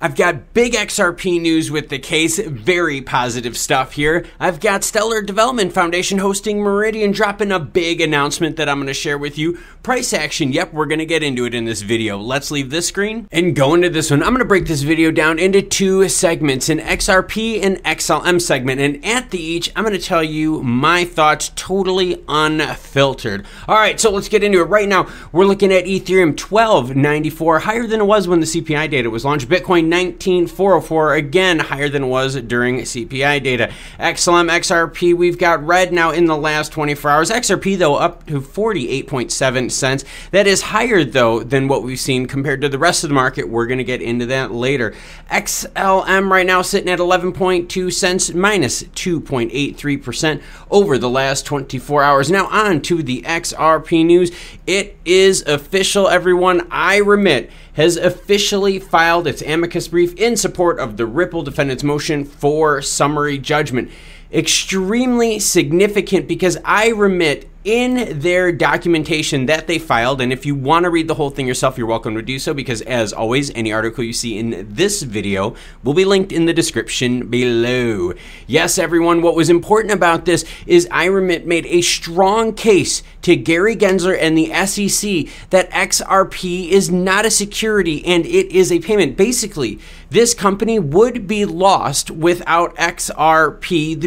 I've got big XRP news with the case, very positive stuff here. I've got Stellar Development Foundation hosting Meridian dropping a big announcement that I'm going to share with you. Price action, yep, we're going to get into it in this video. Let's leave this screen and go into this one. I'm going to break this video down into two segments, an XRP and XLM segment, and at each, I'm going to tell you my thoughts totally unfiltered. All right, so let's get into it. Right now, we're looking at Ethereum 1294, higher than it was when the CPI data was launched. Bitcoin 19,404, again higher than it was during CPI data. XLM, XRP, we've got red now in the last 24 hours. XRP though up to 48.7 cents. That is higher though than what we've seen compared to the rest of the market. We're going to get into that later. XLM right now sitting at 11.2 cents, minus 2.83% over the last 24 hours. Now on to the XRP news. It is official, everyone. iRemit has officially filed its amicus brief in support of the Ripple defendant's motion for summary judgment. Extremely significant because iRemit, in their documentation that they filed, and if you want to read the whole thing yourself, you're welcome to do so, because as always, any article you see in this video will be linked in the description below. Yes, everyone, what was important about this is iRemit made a strong case to Gary Gensler and the SEC that XRP is not a security and it is a payment. Basically, this company would be lost without XRP,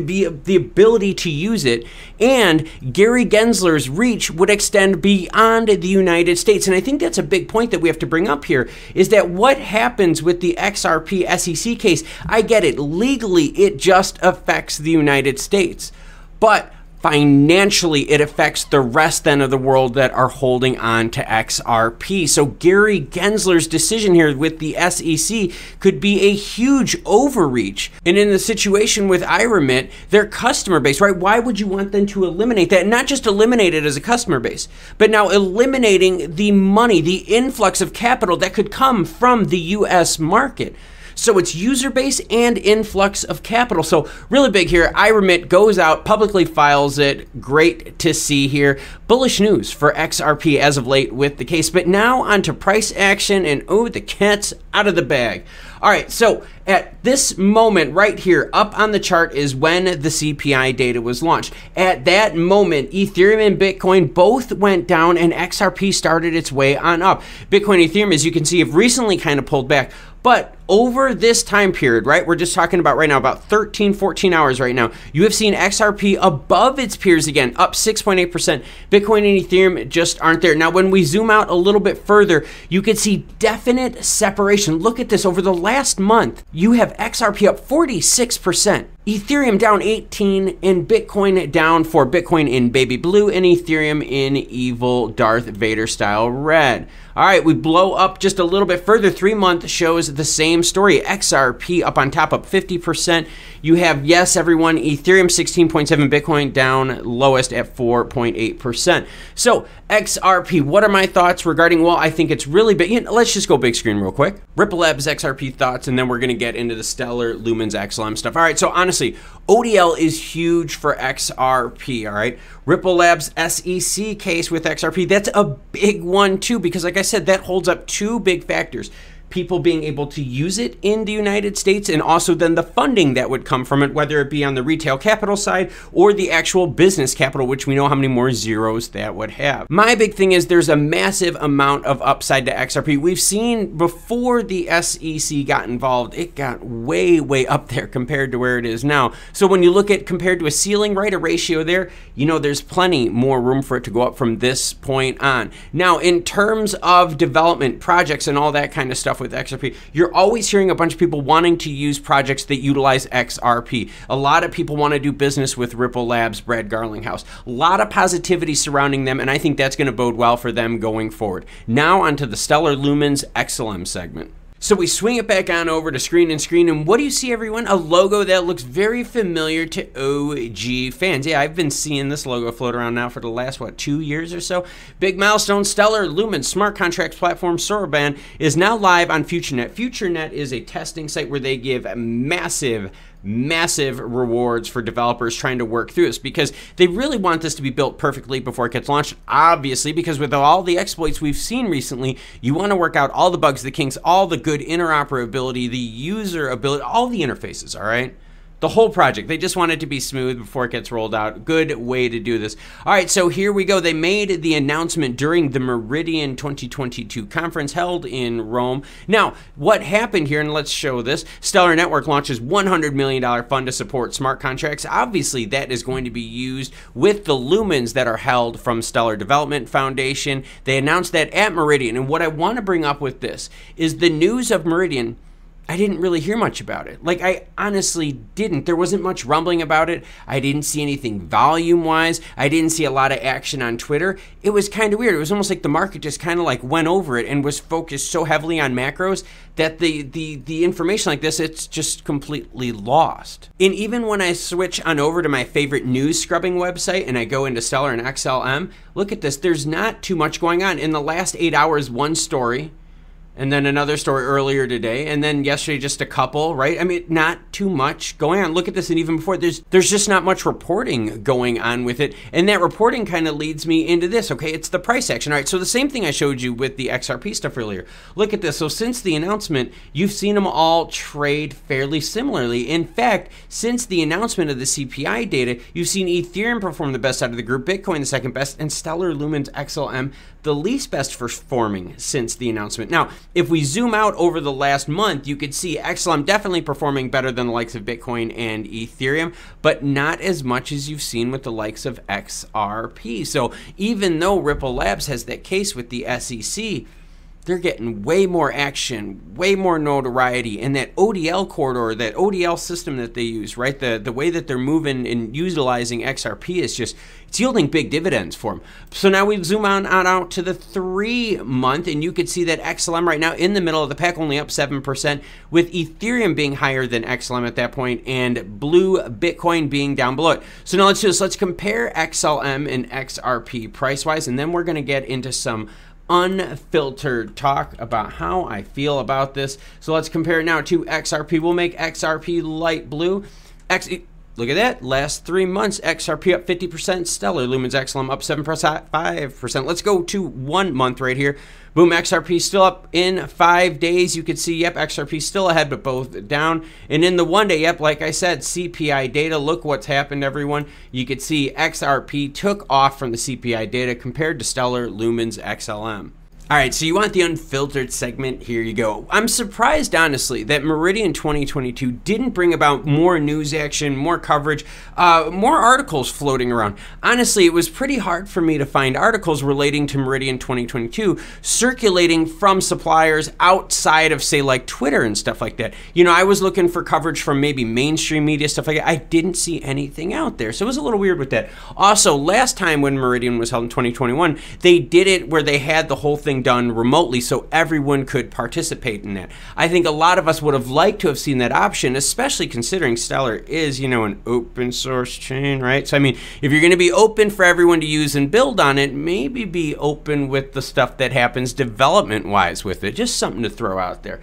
the ability to use it, and Gary Gensler's reach would extend beyond the United States. And I think that's a big point that we have to bring up here, is that what happens with the XRP SEC case, I get it, legally it just affects the United States, but financially, it affects the rest then of the world that are holding on to XRP. So Gary Gensler's decision here with the SEC could be a huge overreach. And in the situation with iRemit, their customer base, right? Why would you want them to eliminate that? Not just eliminate it as a customer base, but now eliminating the money, the influx of capital that could come from the US market. So it's user base and influx of capital. So really big here. iRemit goes out, publicly files it. Great to see here. Bullish news for XRP as of late with the case. But now onto price action, and oh, the cat's out of the bag. All right, so at this moment right here, up on the chart is when the CPI data was launched. At that moment, Ethereum and Bitcoin both went down and XRP started its way on up. Bitcoin and Ethereum, as you can see, have recently kind of pulled back. But over this time period, right, we're just talking about right now, about 13, 14 hours right now, you have seen XRP above its peers again, up 6.8%. Bitcoin and Ethereum just aren't there. Now, when we zoom out a little bit further, you can see definite separation. Look at this. Over the last month, you have XRP up 46%. Ethereum down 18 and Bitcoin down 4. Bitcoin in baby blue and Ethereum in evil Darth Vader style red. All right, we blow up just a little bit further. 3 month shows the same story. XRP up on top, up 50%. You have, yes, everyone, Ethereum 16.7, Bitcoin down lowest at 4.8%. So XRP, what are my thoughts regarding, well, I think it's really big. You know, let's just go big screen real quick. Ripple Labs XRP thoughts, and then we're going to get into the Stellar, Lumens, XLM stuff. All right, so honestly, ODL is huge for XRP, all right? Ripple Labs SEC case with XRP, that's a big one too, because like I said, that holds up two big factors. People being able to use it in the United States, and also then the funding that would come from it, whether it be on the retail capital side or the actual business capital, which we know how many more zeros that would have. My big thing is there's a massive amount of upside to XRP. We've seen before the SEC got involved, it got way, way up there compared to where it is now. So when you look at compared to a ceiling, right, a ratio there, you know, there's plenty more room for it to go up from this point on. Now, in terms of development projects and all that kind of stuff with XRP, you're always hearing a bunch of people wanting to use projects that utilize XRP. A lot of people want to do business with Ripple Labs, Brad Garlinghouse. A lot of positivity surrounding them, and I think that's going to bode well for them going forward. Now onto the Stellar Lumens XLM segment. So we swing it back on over to screen and screen, and what do you see, everyone? A logo that looks very familiar to OG fans. Yeah, I've been seeing this logo float around now for the last, what, 2 years or so? Big milestone, Stellar Lumens smart contracts platform Soroban is now live on FutureNet. FutureNet is a testing site where they give massive massive rewards for developers trying to work through this, because they really want this to be built perfectly before it gets launched, obviously, because with all the exploits we've seen recently, you want to work out all the bugs, the kinks, all the good interoperability, the user ability, all the interfaces, all right? The whole project. They just want it to be smooth before it gets rolled out. Good way to do this. All right, so here we go. They made the announcement during the Meridian 2022 conference held in Rome. Now, what happened here, and let's show this. Stellar Network launches $100 million fund to support smart contracts. Obviously, that is going to be used with the Lumens that are held from Stellar Development Foundation. They announced that at Meridian, and what I want to bring up with this is the news of Meridian. I didn't really hear much about it. Like, I honestly didn't. There wasn't much rumbling about it. I didn't see anything volume-wise. I didn't see a lot of action on Twitter. It was kind of weird. It was almost like the market just kind of like went over it and was focused so heavily on macros that the information like this, it's just completely lost. And even when I switch on over to my favorite news scrubbing website and I go into Stellar and XLM, look at this. There's not too much going on. In the last 8 hours, one story, and then another story earlier today, and then yesterday just a couple, right? I mean, not too much going on. Look at this, and even before, there's just not much reporting going on with it, and that reporting kind of leads me into this, okay? It's the price action. All right, so the same thing I showed you with the XRP stuff earlier. Look at this. So since the announcement, you've seen them all trade fairly similarly. In fact, since the announcement of the CPI data, you've seen Ethereum perform the best out of the group, Bitcoin the second best, and Stellar Lumens XLM the least best performing since the announcement. Now, if we zoom out over the last month, you could see XLM definitely performing better than the likes of Bitcoin and Ethereum, but not as much as you've seen with the likes of XRP. So even though Ripple Labs has that case with the SEC, they're getting way more action, way more notoriety, and that ODL corridor, that ODL system that they use, right? The way that they're moving and utilizing XRP is just, it's yielding big dividends for them. So now we zoom on out to the 3 month, and you could see that XLM right now in the middle of the pack, only up 7%, with Ethereum being higher than XLM at that point, and blue Bitcoin being down below it. So now let's compare XLM and XRP price-wise, and then we're gonna get into some unfiltered talk about how I feel about this. So let's compare it now to XRP. We'll make XRP light blue. Look at that. Last 3 months, XRP up 50%. Stellar Lumens XLM up 5%. Let's go to 1 month right here. Boom, XRP still up in 5 days. You can see, yep, XRP still ahead, but both down. And in the 1 day, yep, like I said, CPI data. Look what's happened, everyone. You could see XRP took off from the CPI data compared to Stellar Lumens XLM. All right, so you want the unfiltered segment? Here you go. I'm surprised, honestly, that Meridian 2022 didn't bring about more news action, more coverage, more articles floating around. Honestly, it was pretty hard for me to find articles relating to Meridian 2022 circulating from suppliers outside of, say, like Twitter and stuff like that. You know, I was looking for coverage from maybe mainstream media, stuff like that. I didn't see anything out there, so it was a little weird with that. Also, last time when Meridian was held in 2021, they did it where they had the whole thing done remotely so everyone could participate in that. I think a lot of us would have liked to have seen that option, especially considering Stellar is, you know, an open source chain, right? So I mean, if you're going to be open for everyone to use and build on it, maybe be open with the stuff that happens development wise with it. Just something to throw out there.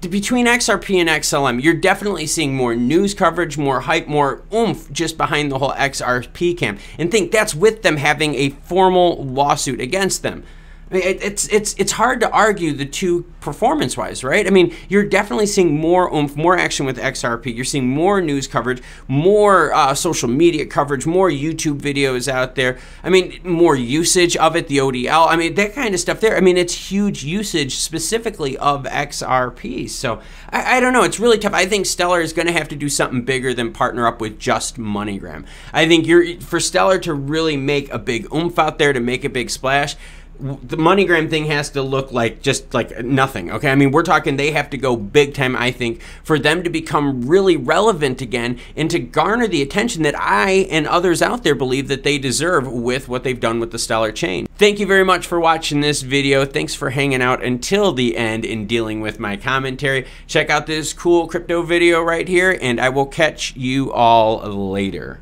Between XRP and XLM, you're definitely seeing more news coverage, more hype, more oomph just behind the whole XRP camp. And think that's with them having a formal lawsuit against them. I mean, it's hard to argue the two performance-wise, right? I mean, you're definitely seeing more oomph, more action with XRP. You're seeing more news coverage, more social media coverage, more YouTube videos out there. I mean, more usage of it, the ODL. I mean, that kind of stuff there. I mean, it's huge usage specifically of XRP. So I don't know. It's really tough. I think Stellar is going to have to do something bigger than partner up with just MoneyGram. I think for Stellar to really make a big oomph out there, to make a big splash, the MoneyGram thing has to look like just like nothing, okay? I mean, we're talking they have to go big time, I think, for them to become really relevant again and to garner the attention that I and others out there believe that they deserve with what they've done with the Stellar chain. Thank you very much for watching this video. Thanks for hanging out until the end and dealing with my commentary. Check out this cool crypto video right here, and I will catch you all later.